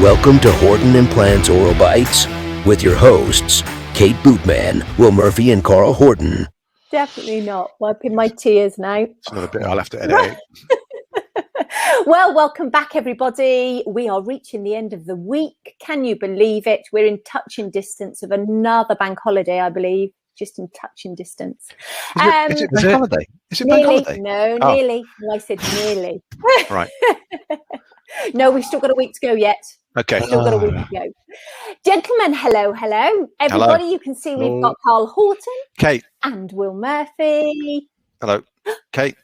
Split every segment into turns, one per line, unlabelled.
Welcome to Horton Implants Oral Bites with your hosts, Kate Bootman, Will Murphy, and Carl Horton.
Definitely not. Wiping my tears now.
It's another bit I'll have to edit.
Well, welcome back, everybody. We are reaching the end of the week. Can you believe it? We're in touching distance of another bank holiday, I believe. Just in touching distance.
Is it bank holiday? Is it bank holiday?
No, nearly. Well, I said nearly.
Right.
No, we've still got a week to go yet.
Okay.
Still got a week to go. Gentlemen, hello. Everybody, you can see we've got Carl Horton.
Kate.
And Will Murphy.
Hello. Kate.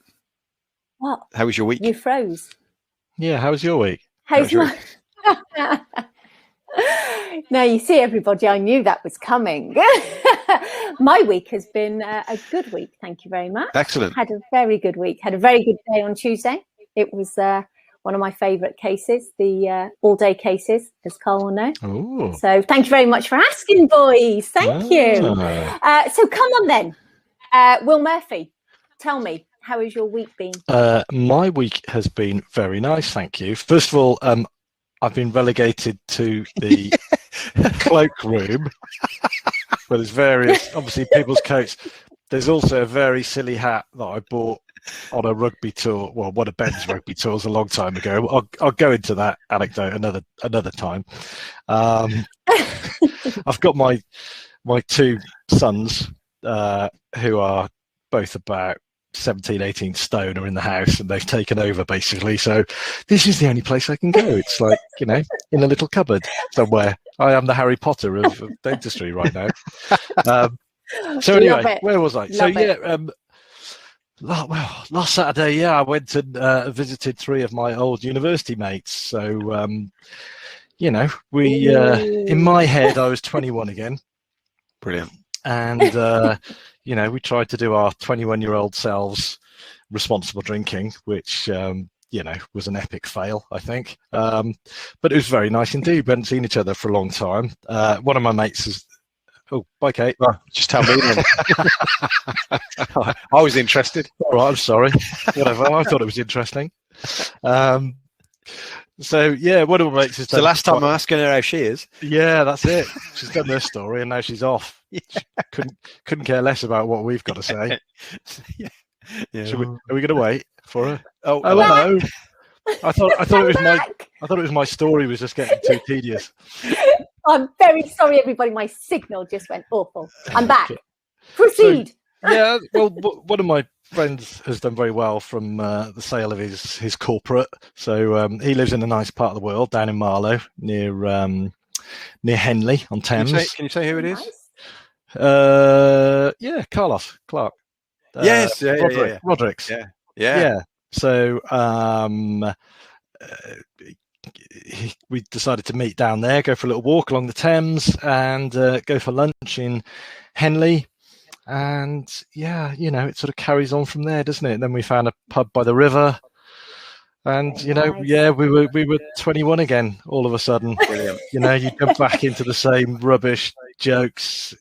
What?
How was your week?
You froze.
Yeah, how was your week?
How's my... Now, you see, everybody, I knew that was coming. My week has been a good week. Thank you very much.
Excellent.
Had a very good week. Had a very good day on Tuesday. It was one of my favourite cases, the all-day cases, as Carl will know.
Ooh.
So thank you very much for asking, boys. Thank you. So come on then. Will Murphy, tell me, how has your week been?
My week has been very nice, thank you. First of all, I've been relegated to the cloakroom where there's various, obviously, people's coats. There's also a very silly hat that I bought on a rugby tour, well, one of Ben's rugby tours a long time ago. I'll go into that anecdote another time. I've got my two sons who are both about 17, 18 stone are in the house, and they've taken over basically. So this is the only place I can go. It's like, in a little cupboard somewhere. I am the Harry Potter of dentistry right now. So anyway, where was I? Last Saturday, I went and visited three of my old university mates. So, we in my head, I was 21 again.
Brilliant.
And, we tried to do our 21-year-old selves responsible drinking, which, was an epic fail, I think. But it was very nice indeed. We hadn't seen each other for a long time. One of my mates is... Oh, bye, Kate.
Oh, just tell me then. I was interested.
All right, I'm sorry. Whatever. I thought it was interesting. One of my mates is...
The last time I'm asking her how she is.
Yeah, that's it. She's done her story and now she's off. Yeah. She couldn't care less about what we've got to say.
Yeah.
Are we going to wait for her?
Oh
no. I thought it was my story was just getting too tedious.
I'm very sorry, everybody. My signal just went awful. I'm back. Proceed.
So, one of my friends has done very well from the sale of his corporate. So he lives in a nice part of the world, down in Marlow, near Henley on Thames.
Can you say who it is?
Carlos Clark.
Yes,
Roderick's.
Yeah.
So we decided to meet down there, go for a little walk along the Thames, and go for lunch in Henley. And it sort of carries on from there, doesn't it? And then we found a pub by the river, and we were 21 again all of a sudden.
Brilliant.
You jump back into the same rubbish jokes,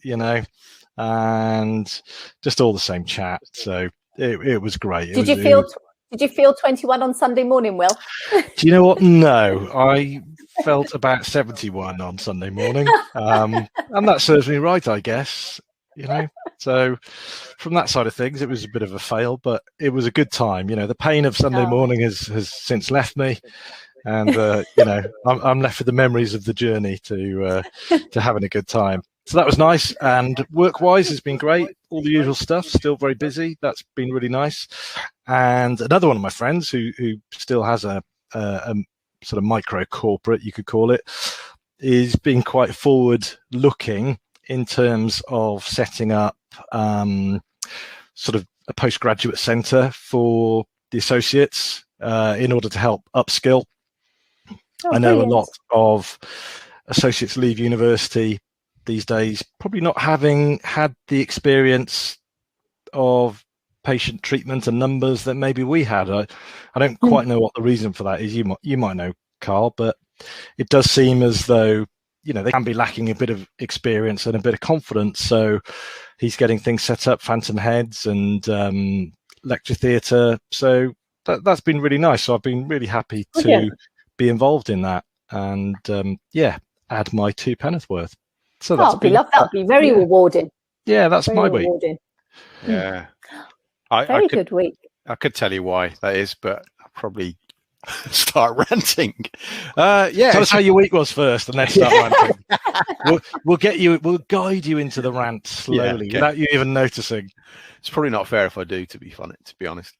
and just all the same chat. So it was great.
Did you feel 21 on Sunday morning, Will?
Do you know what? No, I felt about 71 on Sunday morning, and that serves me right, I guess. So from that side of things, it was a bit of a fail, but it was a good time. The pain of Sunday morning has since left me, and I'm left with the memories of the journey to having a good time. So that was nice, and work-wise has been great. All the usual stuff, still very busy. That's been really nice. And another one of my friends who still has a sort of micro corporate, you could call it, is being quite forward-looking in terms of setting up sort of a postgraduate centre for the associates in order to help upskill. I know
brilliant.
A lot of associates leave university these days probably not having had the experience of patient treatment and numbers that maybe we had. I don't quite know what the reason for that is. You might know, Carl, but it does seem as though they can be lacking a bit of experience and a bit of confidence. So he's getting things set up, phantom heads and lecture theatre. So that's been really nice. So I've been really happy to be involved in that. and add my 2 penneth worth. So
that'll be very rewarding.
Yeah, that's
very
my
rewarding.
week.
Yeah.
Very good week.
I could tell you why that is, but I'll probably start ranting. Tell
us how your week was first, and then start ranting. We'll guide you into the rant slowly without you even noticing.
It's probably not fair if I do, to be honest.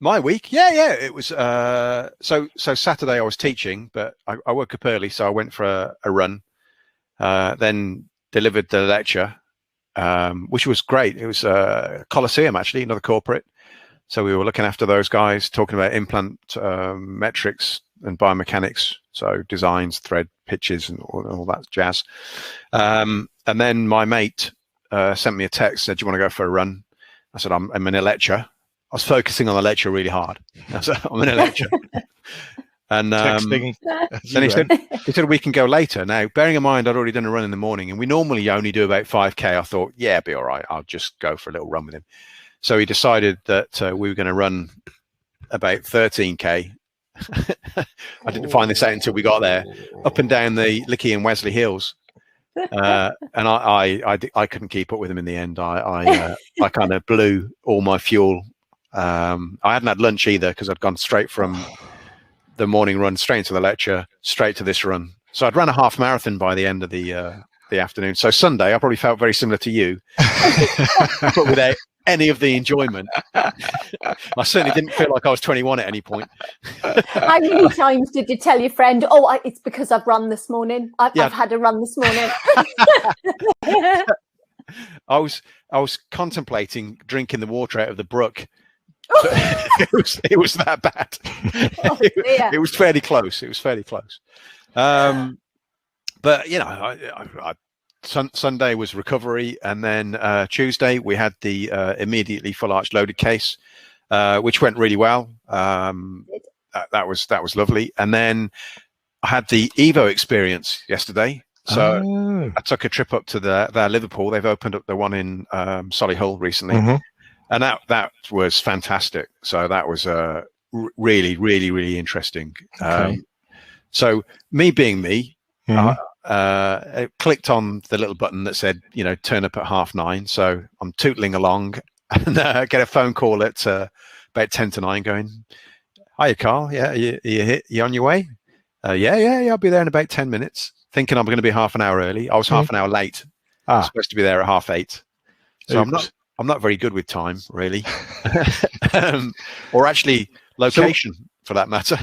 My week, it was. So Saturday I was teaching, but I woke up early, so I went for a run. Then delivered the lecture, which was great. It was Coliseum, actually, another corporate. So we were looking after those guys, talking about implant metrics and biomechanics, so designs, thread, pitches, and all that jazz. And then my mate sent me a text, said, "Do you want to go for a run?" I said, I'm in a lecture. I was focusing on the lecture really hard. I said, I'm in a lecture. And then he said, we can go later. Now, bearing in mind, I'd already done a run in the morning, and we normally only do about 5K. I thought, it'll be all right. I'll just go for a little run with him. So he decided that we were going to run about 13K. I didn't find this out until we got there, up and down the Lickey and Wesley Hills. And I couldn't keep up with him in the end. I kind of blew all my fuel. I hadn't had lunch either because I'd gone straight from the morning run straight into the lecture, straight to this run. So I'd run a half marathon by the end of the afternoon. So Sunday, I probably felt very similar to you, but without any of the enjoyment. I certainly didn't feel like I was 21 at any point.
How many times did you tell your friend, it's because I've run this morning. I've had a run this morning.
I was contemplating drinking the water out of the brook. It was that bad. It was fairly close. But Sunday was recovery, and then Tuesday we had the immediately full arch loaded case, which went really well. That was lovely. And then I had the Evo experience yesterday. So I took a trip up to their Liverpool. They've opened up the one in Solihull recently. Mm-hmm. And that was fantastic. So that was really, really, really interesting. Okay. So me being me, I clicked on the little button that said, turn up at 9:30. So I'm tootling along and get a phone call at about 9:10 going, "Hiya, Carl. Yeah, you on your way?" Yeah. I'll be there in about 10 minutes. Thinking I'm going to be half an hour early. I was half an hour late. I was supposed to be there at 8:30. So I'm not very good with time, really, or actually location for that matter.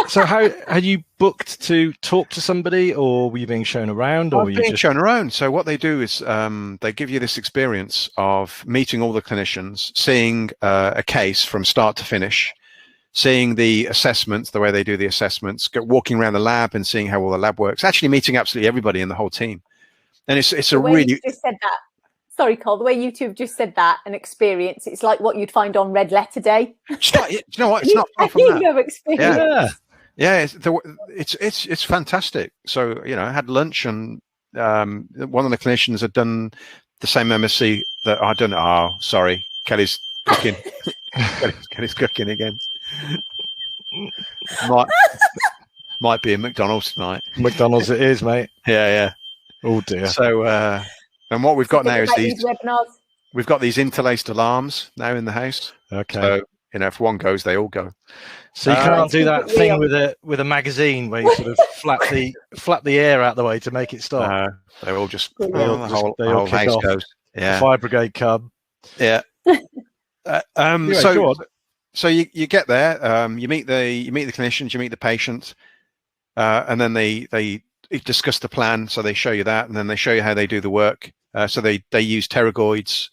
So how had you booked to talk to somebody, or were you being shown around? Or were you
being shown around? So what they do is they give you this experience of meeting all the clinicians, seeing a case from start to finish, seeing the assessments, the way they do the assessments, walking around the lab and seeing how all the lab works, actually meeting absolutely everybody in the whole team. And it's a really...
You just said that. Sorry, Cole, the way you two have just said that, an experience, it's like what you'd find on Red Letter Day.
It's not, you know what? It's not far from that.
Experience.
Yeah. It's fantastic. So, I had lunch, and one of the clinicians had done the same MSc that I'd done. Oh, sorry. Kelly's cooking. Kelly's cooking again. Might be a McDonald's tonight.
McDonald's it is, mate.
Yeah.
Oh dear.
So and what we've got now is these
webinars.
We've got these interlaced alarms now in the house.
Okay.
So if one goes, they all go.
So you can't do that thing with a magazine where you sort of flap the air out the way to make it stop.
They all just
the
whole house goes. Yeah.
The fire brigade come.
Yeah.
Anyway,
so you get there, you meet the clinicians, you meet the patient, and then they discuss the plan. So they show you that, and then they show you how they do the work. So they use pterygoids,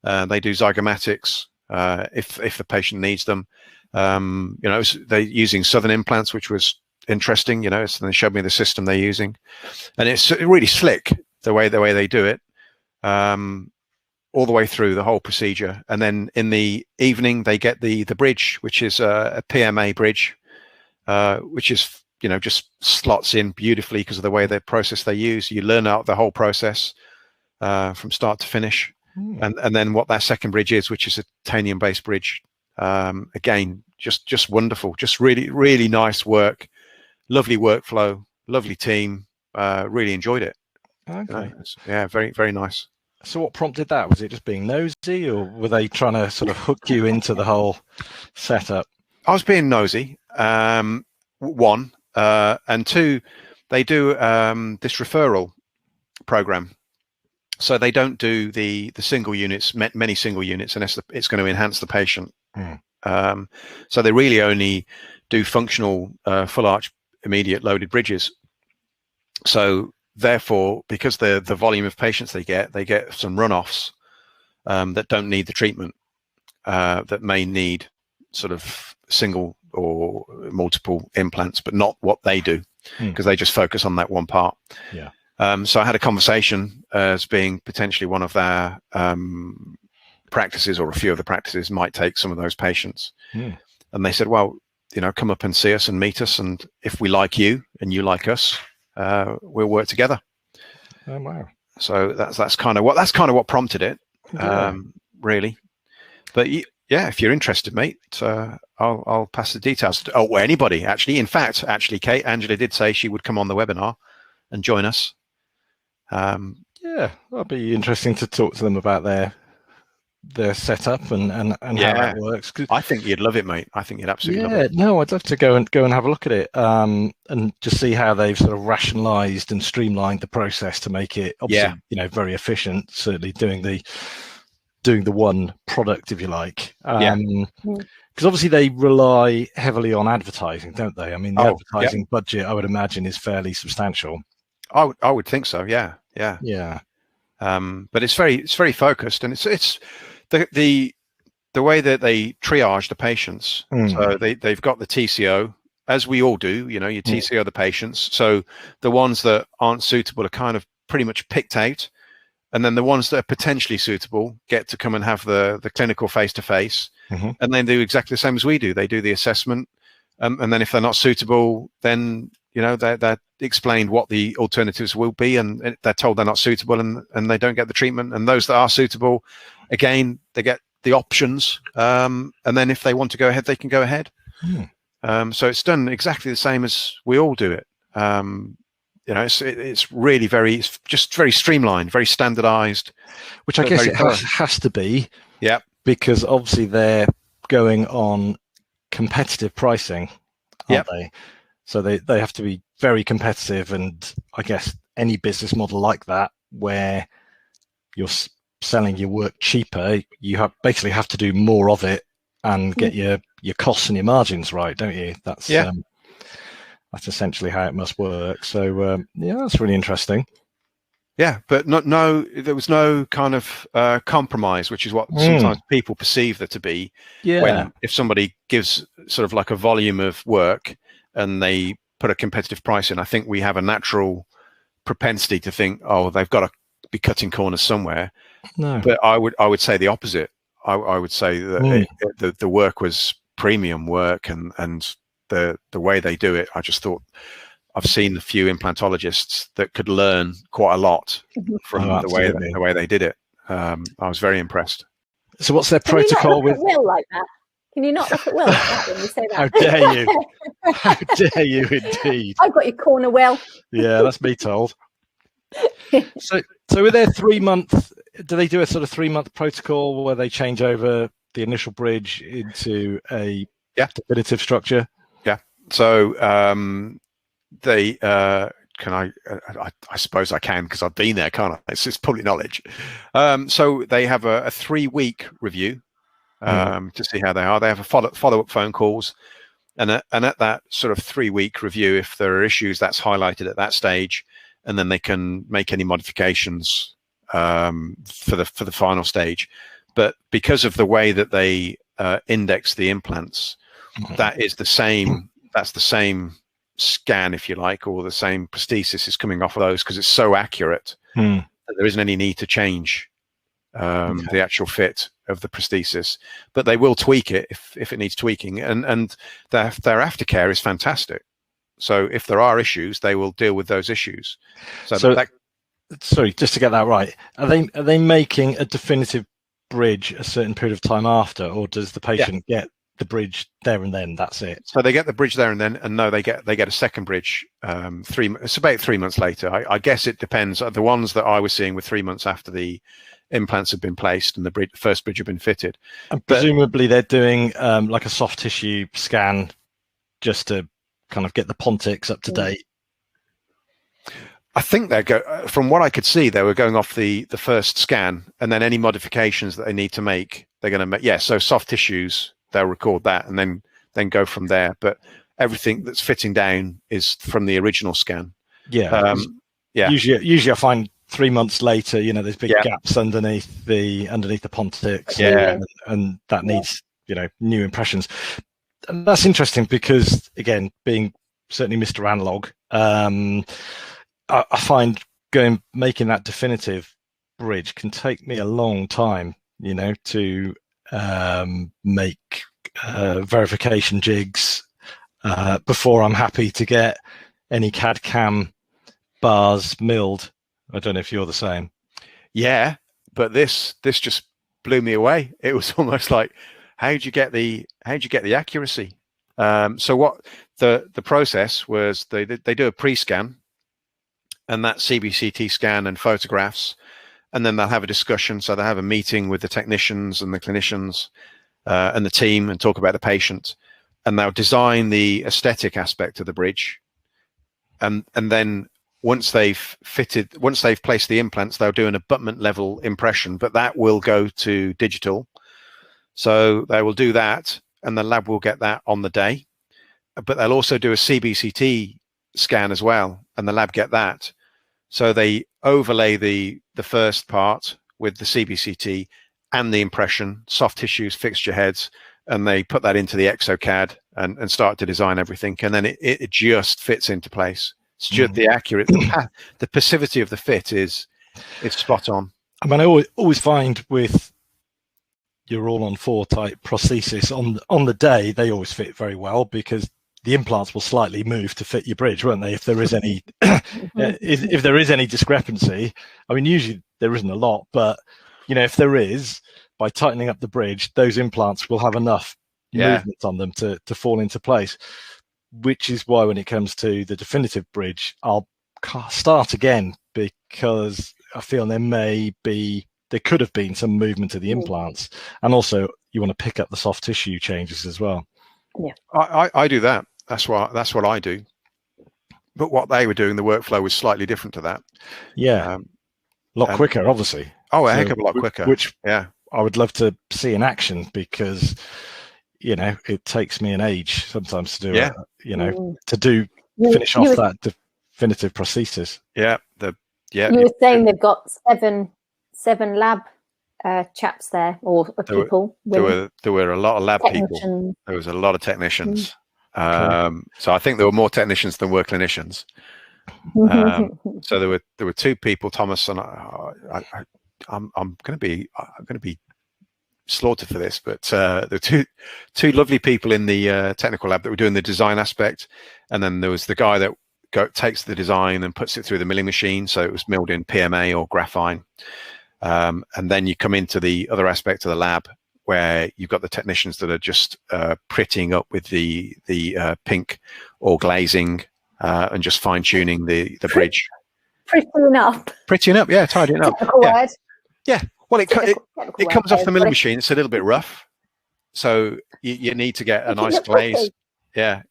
they do zygomatics if the patient needs them. They're using southern implants, which was interesting. So they showed me the system they're using, and it's really slick the way they do it. All the way through the whole procedure, and then in the evening they get the bridge, which is a PMA bridge, which is just slots in beautifully because of the way the process they use. You learn out the whole process from start to finish, and then what that second bridge is, which is a titanium based bridge. Again, just wonderful, just really really nice work. lovely workflow, lovely team. Really enjoyed it.
Okay.
Yeah, very, very nice.
So what prompted that? Was it just being nosy, or were they trying to sort of hook you into the whole setup?
I was being nosy. One, and two, they do this referral program. So they don't do the single units, many single units, unless it's going to enhance the patient. So they really only do functional full arch immediate loaded bridges. So therefore, because the volume of patients they get some runoffs that don't need the treatment, that may need sort of single or multiple implants, but not what they do, because they just focus on that one part.
Yeah.
So I had a conversation as being potentially one of their practices, or a few of the practices might take some of those patients. And they said, well, come up and see us and meet us, and if we like you and you like us, we'll work together.
Oh wow!
So that's kind of what prompted it, really. But yeah, if you're interested, mate, I'll pass the details. Or anybody actually. In fact, Kate, Angela did say she would come on the webinar and join us.
Yeah, that'd be interesting to talk to them about their setup and how that works.
I think you'd love it, mate. I think you'd absolutely love it.
No, I'd love to go and have a look at it, and just see how they've sort of rationalized and streamlined the process to make it obviously, very efficient. Certainly doing the one product, if you like. Because obviously they rely heavily on advertising, don't they? I mean, the advertising budget, I would imagine, is fairly substantial.
I would think so. Yeah. But it's very focused, and it's the way that they triage the patients. So they've got the TCO, as we all do. You TCO the patients. So the ones that aren't suitable are kind of pretty much picked out, and then the ones that are potentially suitable get to come and have the clinical face-to-face, and they do exactly the same as we do. They do the assessment, and then if they're not suitable, then they're explained what the alternatives will be, and they're told they're not suitable, and they don't get the treatment. And those that are suitable, again, they get the options, and then if they want to go ahead, they can go ahead. So it's done exactly the same as we all do it. It's really very streamlined, very standardized,
which I guess it has to be.
Yeah,
because obviously they're going on competitive pricing, aren't they? So they have to be very competitive, and I guess any business model like that, where you're selling your work cheaper, you basically have to do more of it and get your costs and your margins right, don't you? That's essentially how it must work. So that's really interesting.
Yeah, but there was no kind of compromise, which is what sometimes people perceive there to be. Yeah. If somebody gives sort of like a volume of work and they put a competitive price in, I think we have a natural propensity to think, oh, they've got to be cutting corners somewhere. No. But I would say the opposite. I would say that the work was premium work, and the way they do it, I just thought, I've seen a few implantologists that could learn quite a lot from the way they did it. I was very impressed.
So what's their protocol with
Will like that? Can you not look at Will like that when you say that?
How dare you? How dare you indeed?
I've got your corner, Will.
Yeah, that's me told. So with their 3 month, do they do a sort of 3 month protocol where they change over the initial bridge into a definitive structure?
Yeah. So they can I suppose I can, because I've been there, can't I? It's public knowledge. So they have a 3-week review to see how they are. They have a follow-up phone calls, and at that sort of 3-week review, if there are issues, that's highlighted at that stage, and then they can make any modifications for the final stage. But because of the way that they index the implants, that is the same. That's the same scan, if you like, or the same prosthesis is coming off of those, because it's so accurate that there isn't any need to change the actual fit of the prosthesis. But they will tweak it if it needs tweaking, and their aftercare is fantastic. So if there are issues, they will deal with those issues.
Sorry, just to get that right, are they making a definitive bridge a certain period of time after, or does the patient get the bridge there and then. That's it.
So they get the bridge there and then, and no, they get a second bridge. It's about 3 months later. I guess it depends. The ones that I was seeing were 3 months after the implants had been placed and the first bridge had been fitted.
And presumably they're doing like a soft tissue scan just to kind of get the pontics up to date.
I think from what I could see, they were going off the first scan, and then any modifications that they need to make, they're going to make. Yeah, so soft tissues, they'll record that and then go from there. But everything that's fitting down is from the original scan.
Yeah.
Yeah.
Usually I find 3 months later, there's big gaps underneath the pontics.
Yeah.
And that needs, new impressions. And that's interesting because, again, being certainly Mr. Analog, I find making that definitive bridge can take me a long time, to make verification jigs before I'm happy to get any CAD CAM bars milled. I don't know if you're the same.
Yeah, but this just blew me away. It was almost like, how'd you get the accuracy? So what the process was, they do a pre-scan, and that CBCT scan and photographs, and then they'll have a discussion. So they'll have a meeting with the technicians and the clinicians and the team and talk about the patient, and they'll design the aesthetic aspect of the bridge. And then once they've placed the implants, they'll do an abutment level impression, but that will go to digital. So they will do that, and the lab will get that on the day. But they'll also do a CBCT scan as well, and the lab get that. So they overlay the first part with the CBCT and the impression, soft tissues, fixture heads, and they put that into the ExoCAD and start to design everything. And then it just fits into place. It's just the passivity of the fit is spot on.
I mean, I always find with your all-on-4 type prosthesis on the day, they always fit very well because the implants will slightly move to fit your bridge, won't they? If there is any, if there is any discrepancy, I mean, usually there isn't a lot, but if there is, by tightening up the bridge, those implants will have enough movement on them to fall into place. Which is why when it comes to the definitive bridge, I'll start again because I feel there could have been some movement to the implants, and also you want to pick up the soft tissue changes as well.
Yeah,
I do that. That's what I do. But what they were doing, the workflow was slightly different to that.
Yeah, a lot quicker, obviously.
Oh, a heck of a lot quicker.
Which I would love to see in action because it takes me an age sometimes to do finish off that definitive prosthesis.
Yeah,
You were saying they've got seven lab chaps there, or people.
There were a lot of lab people. There was a lot of technicians. So I think there were more technicians than were clinicians. So there were two people, Thomas, and I'm going to be slaughtered for this, but there were two lovely people in the technical lab that were doing the design aspect, and then there was the guy that takes the design and puts it through the milling machine, so it was milled in PMA or graphene. And then you come into the other aspect of the lab where you've got the technicians that are just prettying up with the pink or glazing and just fine tuning the bridge.
Prettying up,
yeah, tidying up.
Word.
Yeah. Well, it comes off the milling machine. It's a little bit rough, so you need to get a nice glaze. Yeah.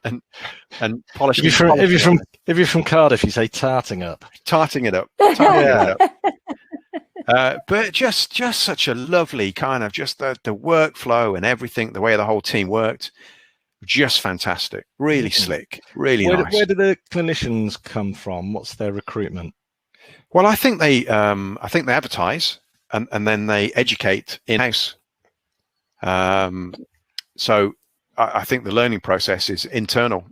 and polishing.
If you're from Cardiff, you say tarting up.
Tarting it up. But just such a lovely kind of just the workflow and everything, the way the whole team worked, just fantastic. Really slick. Really nice.
Where do the clinicians come from? What's their recruitment?
Well, I think they advertise and then they educate in-house. So I think the learning process is internal,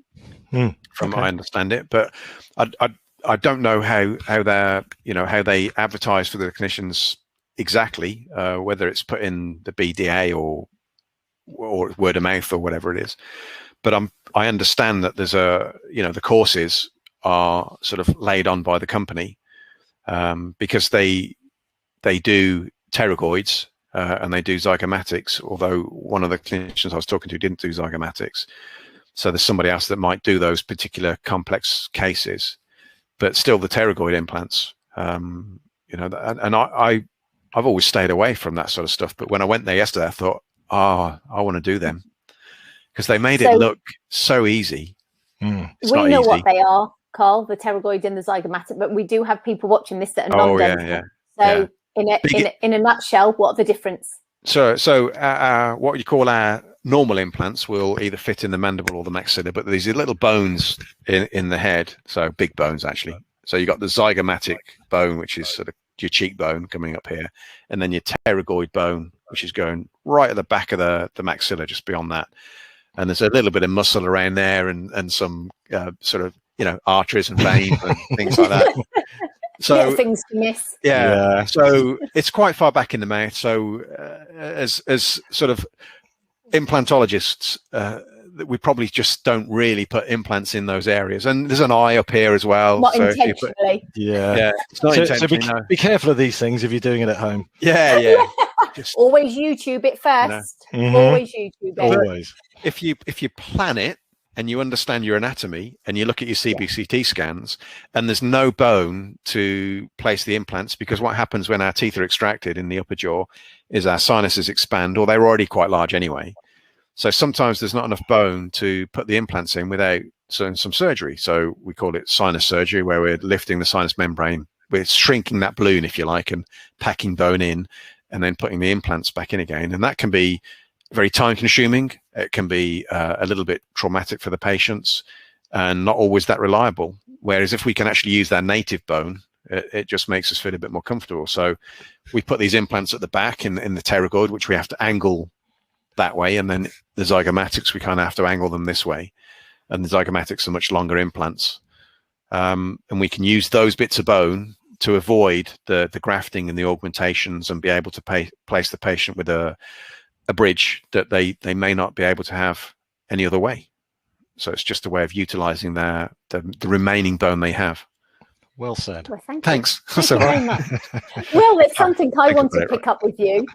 from I understand it. But I don't know how they advertise for the clinicians exactly, whether it's put in the BDA or word of mouth or whatever it is. But I understand that there's the courses are sort of laid on by the company. Because they do pterygoids and they do zygomatics, although one of the clinicians I was talking to didn't do zygomatics. So there's somebody else that might do those particular complex cases, but still the pterygoid implants, I've always stayed away from that sort of stuff. But when I went there yesterday, I thought, I want to do them, because they made it look so easy.
It's we know easy. What they are, Carl, the pterygoid and the zygomatic, but we do have people watching this that are non-dental. So in a nutshell, what are the difference?
So what you call our normal implants will either fit in the mandible or the maxilla, but there's these little bones in the head, so big bones actually. So you got the zygomatic bone, which is sort of your cheekbone coming up here, and then your pterygoid bone, which is going right at the back of the maxilla, just beyond that. And there's a little bit of muscle around there, and some sort of arteries and veins and things like that. So
little things to miss.
Yeah. So it's quite far back in the mouth. So as sort of implantologists, we probably just don't really put implants in those areas. And there's an eye up here as well.
Not intentionally.
It's not intentionally.
So be careful of these things if you're doing it at home.
Yeah. Just,
always YouTube it first. Always YouTube it.
Always.
If you plan it and you understand your anatomy and you look at your CBCT scans and there's no bone to place the implants, because what happens when our teeth are extracted in the upper jaw is our sinuses expand, or they're already quite large anyway. So sometimes there's not enough bone to put the implants in without some surgery. So we call it sinus surgery, where we're lifting the sinus membrane, we're shrinking that balloon, if you like, and packing bone in and then putting the implants back in again. And that can be very time consuming. It can be a little bit traumatic for the patients and not always that reliable. Whereas if we can actually use their native bone, it just makes us feel a bit more comfortable. So we put these implants at the back in the pterygoid, which we have to angle that way. And then the zygomatics, we kind of have to angle them this way. And the zygomatics are much longer implants. And we can use those bits of bone to avoid the grafting and the augmentations and be able to place the patient with a bridge that they may not be able to have any other way. So it's just a way of utilizing the remaining bone they have.
Well said.
Well,
Thanks.
Thank you very much. Well, it's something I want to pick up with you.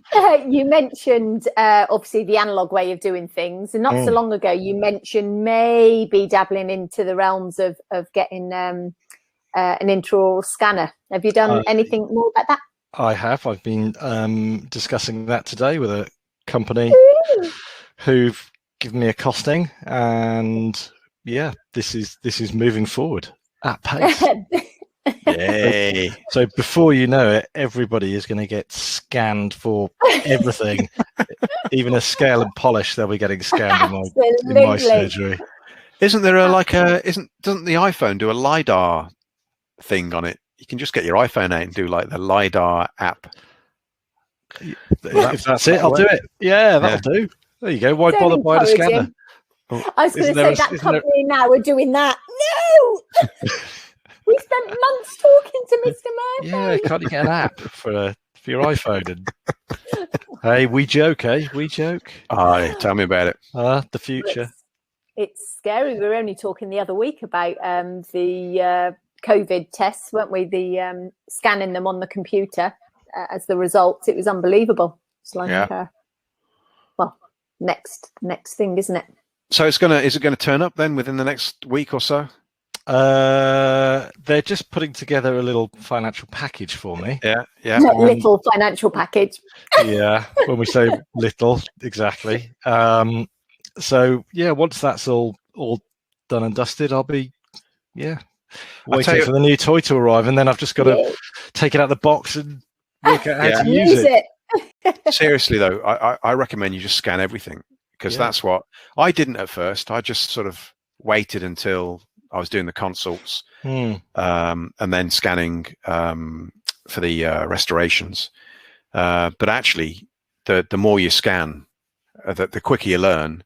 You mentioned obviously the analog way of doing things, and not so long ago you mentioned maybe dabbling into the realms of getting an intraoral scanner. Have you done anything more about that?
I have. I've been discussing that today with a company who've given me a costing, and this is moving forward at pace.
Yay.
So before you know it, everybody is going to get scanned for everything. Even a scale and polish, they'll be getting scanned in my surgery.
Isn't there doesn't the iPhone do a LiDAR thing on it? You can just get your iPhone out and do like the LiDAR app.
If that's it, I'll do it. Yeah, that'll do. There you go. Why bother buying a scanner?
I was going to say that company now are doing that. No! We spent months talking to Mr. Murphy.
Yeah, can't you get an app for your iPhone? And hey, we joke, eh? We joke.
Aye, tell me about it.
The future.
It's scary. We were only talking the other week about the COVID tests, weren't we? The scanning them on the computer as the results. It was unbelievable. It's like, next thing, isn't it?
So is it going to turn up then within the next week or so?
They're just putting together a little financial package for me.
Yeah.
Little financial package.
Yeah, when we say little, exactly. So yeah, once that's all done and dusted, I'll be waiting for the new toy to arrive, and then I've just got to take it out of the box and work out how to use it.
Seriously though, I recommend you just scan everything, because that's what I didn't at first. I just sort of waited until I was doing the consults and then scanning for the restorations. But actually, the more you scan, the quicker you learn,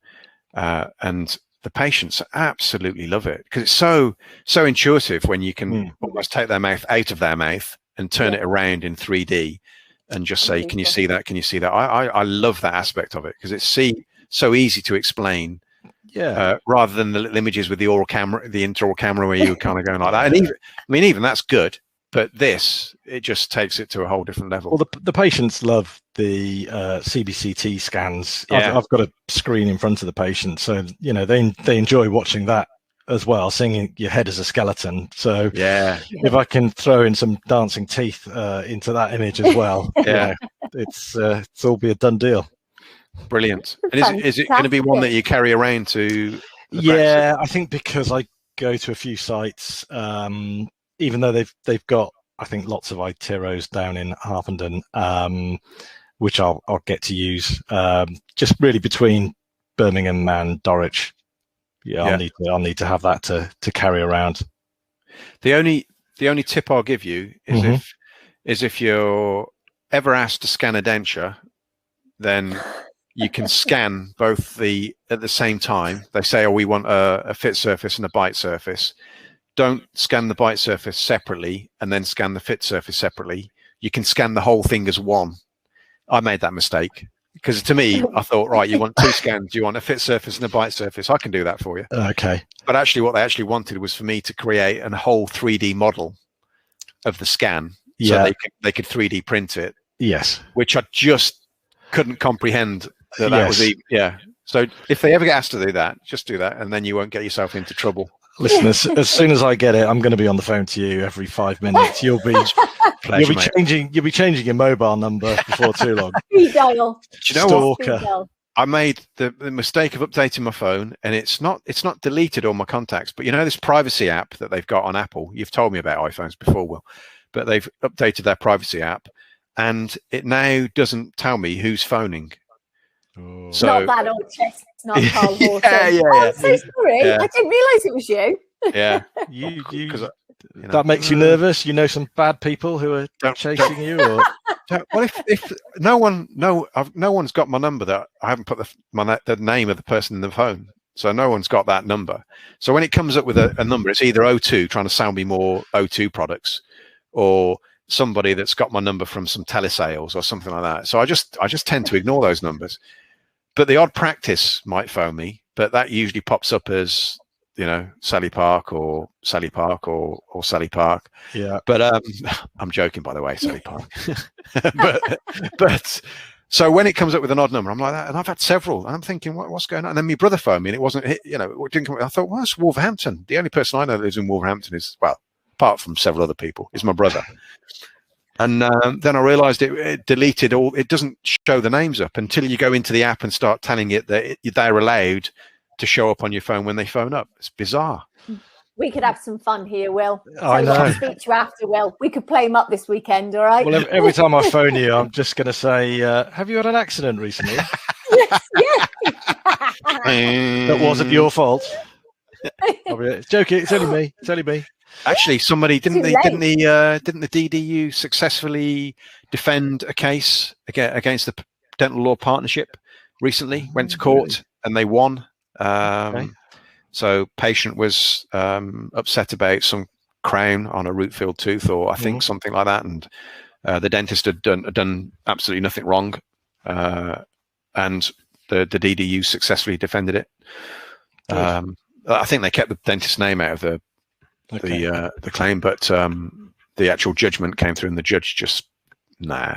and the patients absolutely love it, because it's so intuitive when you can almost take their mouth out of their mouth and turn it around in 3D and just say, "Can you see that? Can you see that?" I love that aspect of it, because it's so easy to explain. Rather than the images with the intraoral camera where you kind of going like that. And even that's good, But this, it just takes it to a whole different level.
Well, the patients love the CBCT scans.
Yeah.
I've got a screen in front of the patient, so they enjoy watching that as well, seeing your head as a skeleton. So
yeah,
if I can throw in some dancing teeth into that image as well,
yeah,
it's all be a done deal.
Brilliant. And is it going to be one that you carry around to?
Yeah, I think because I go to a few sites, even though they've got, I think, lots of Iteros down in Harpenden, which I'll get to use, just really between Birmingham and Dorwich. Yeah, I'll need to have that to carry around.
The only tip I'll give you is if you're ever asked to scan a denture, then you can scan both at the same time. They say, "Oh, we want a fit surface and a bite surface." Don't scan the bite surface separately and then scan the fit surface separately. You can scan the whole thing as one. I made that mistake because to me, I thought, right, you want 2 scans. You want a fit surface and a bite surface. I can do that for you.
Okay.
But actually, what they actually wanted was for me to create a whole 3D model of the scan, so they could 3D print it.
Yes.
Which I just couldn't comprehend that was even. Yeah. So if they ever get asked to do that, just do that, and then you won't get yourself into trouble.
Listen, as soon as I get it, I'm going to be on the phone to you every 5 minutes. You'll be changing your mobile number before too long.
Speed dial.
Do you know what? I made the mistake of updating my phone, and it's not deleted all my contacts. But this privacy app that they've got on Apple. You've told me about iPhones before, Will, but they've updated their privacy app, and it now doesn't tell me who's phoning.
Oh. So, not that old chestnut Carl Horton.
Yeah.
I'm so sorry. Yeah. I didn't realise it was you.
Yeah.
That makes you nervous. Some bad people who are chasing you. Or
well, if no one's got my number, that I haven't put the name of the person in the phone, so no one's got that number. So when it comes up with a number, it's either O2 trying to sell me more O2 products, or somebody that's got my number from some telesales or something like that. So I just tend to ignore those numbers. But the odd practice might phone me, but that usually pops up as Sally Park or Sally Park or Sally Park.
Yeah.
But I'm joking, by the way, Sally Park. but so when it comes up with an odd number, I'm like that, and I've had several, and I'm thinking, what's going on? And then my brother phoned me, and it wasn't, it didn't come. I thought, well, it's Wolverhampton. The only person I know that lives in Wolverhampton is, well, apart from several other people, is my brother. And then I realized it deleted all. It doesn't show the names up until you go into the app and start telling it that they're allowed to show up on your phone when they phone up. It's bizarre.
We could have some fun here, Will.
I know.
I'll speak to you after, Will. We could play them up this weekend, all right?
Well, every time I phone you, I'm just going to say, have you had an accident recently?
Yes.
That wasn't your fault. Joking. It's only me.
Actually, somebody didn't the DDU successfully defend a case against the Dental Law Partnership recently? Went to court and they won. So patient was upset about some crown on a root filled tooth, or I think something like that, and the dentist had done absolutely nothing wrong, and the DDU successfully defended it. I think they kept the dentist's name out of the claim, but the actual judgment came through, and the judge just no.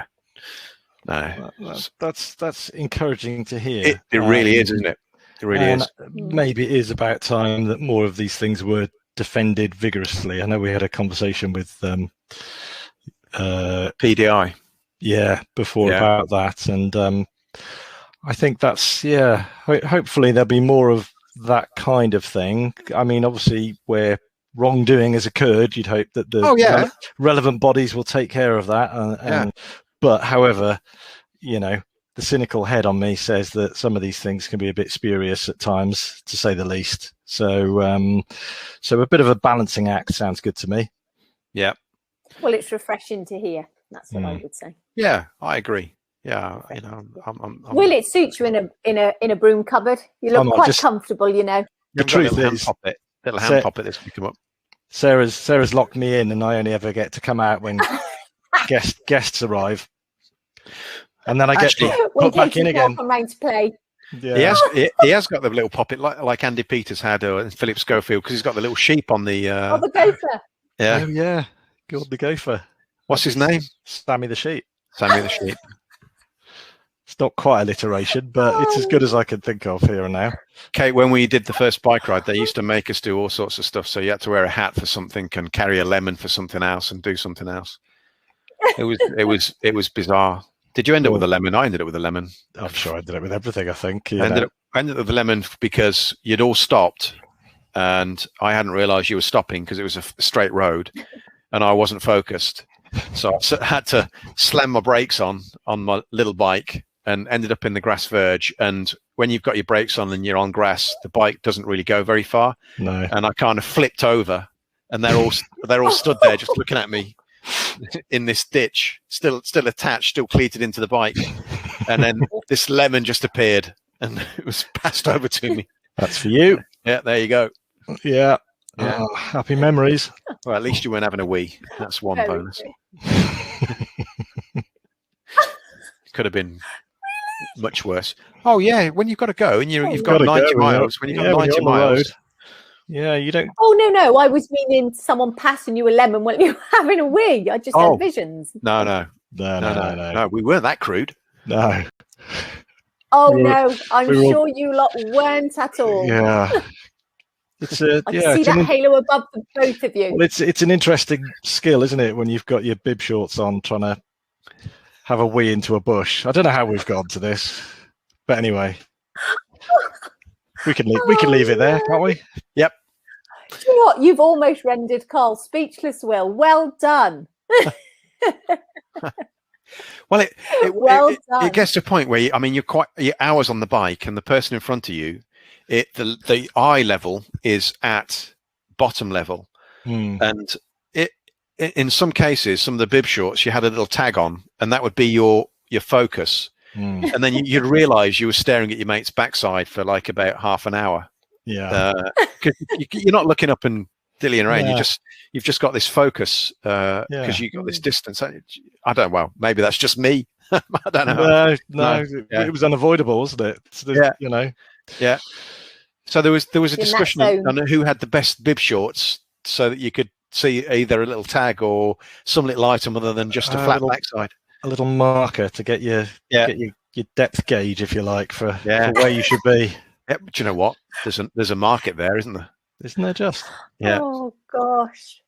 That's encouraging to hear.
It really is, isn't it? It really is.
Maybe it is about time that more of these things were defended vigorously. I know we had a conversation with
PDI.
Before about that, and I think that's hopefully there'll be more of that kind of thing. I mean, obviously, where wrongdoing has occurred, you'd hope that the relevant bodies will take care of that. But however, the cynical head on me says that some of these things can be a bit spurious at times, to say the least. So a bit of a balancing act sounds good to me.
Yeah.
Well, it's refreshing to hear. That's what I would say.
Yeah, I agree. Yeah,
Will it suit you in a broom cupboard? You look quite comfortable,
The truth is,
little hand puppet that's come up.
Sarah's locked me in, and I only ever get to come out when guests arrive. And then I get put back in again.
To play.
Yeah. He has got the little poppet like Andy Peters had, and Philip Schofield, because he's got the little sheep on the.
The gopher.
Yeah.
Oh, yeah. Gordon the Gopher.
What's his name?
Sammy the Sheep.
Sammy the Sheep.
It's not quite alliteration, but it's as good as I can think of here and now.
Kate, when we did the first bike ride, they used to make us do all sorts of stuff. So you had to wear a hat for something and carry a lemon for something else and do something else. It was bizarre. Did you end up with a lemon? I ended up with a lemon.
I'm sure I ended up with everything, I think.
I ended up with a lemon because you'd all stopped and I hadn't realized you were stopping because it was a straight road and I wasn't focused. So I had to slam my brakes on my little bike and ended up in the grass verge. And when you've got your brakes on and you're on grass, the bike doesn't really go very far.
No.
And I kind of flipped over and they're all stood there just looking at me in this ditch, still attached, still cleated into the bike. And then this lemon just appeared and it was passed over to me.
That's for you.
Yeah, there you go.
Yeah. Oh, happy memories.
Well, at least you weren't having a wee. That's one bonus. Could have been much worse. Oh yeah, when you've got to go and you've got 90 miles. When you've got 90 miles.
Yeah, you don't.
Oh no! I was meaning someone passing you a lemon while you were having a wee. I just had visions.
No. We weren't that crude.
No.
Oh no! I'm sure you lot weren't at all.
Yeah. I can
see that halo above the both of you.
Well, it's an interesting skill, isn't it? When you've got your bib shorts on, trying to have a wee into a bush. I don't know how we've gone to this, but anyway, we can leave it there, can't we? Yep.
Do you know what? You've almost rendered Carl speechless, Will. Well done.
Well, it gets to a point where you're hours on the bike, and the person in front of you, the eye level is at bottom level, and in some cases, some of the bib shorts, you had a little tag on, and that would be your focus, and then you'd realise you were staring at your mate's backside for like about half an hour.
Yeah,
because you're not looking up and dillying around. Yeah. You've just got this focus because you've got this distance. I don't know. Well, maybe that's just me. I don't know.
No. It was unavoidable, wasn't it? So
Yeah. So there was a discussion on who had the best bib shorts, so that you could see either a little tag or some little item other than just a flat backside.
A little marker to get your depth gauge, if you like, for where you should be.
Yeah, but you know what? There's a market there, isn't there?
Isn't there just?
Yeah.
Oh gosh.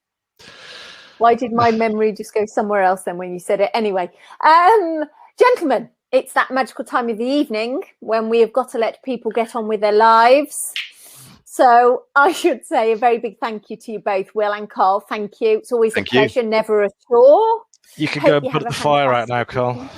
Why did my memory just go somewhere else then when you said it? Anyway, gentlemen, it's that magical time of the evening when we have got to let people get on with their lives. So I should say a very big thank you to you both, Will and Carl. Thank you. It's always a pleasure, never a chore.
You can go and put the fire out now, Carl.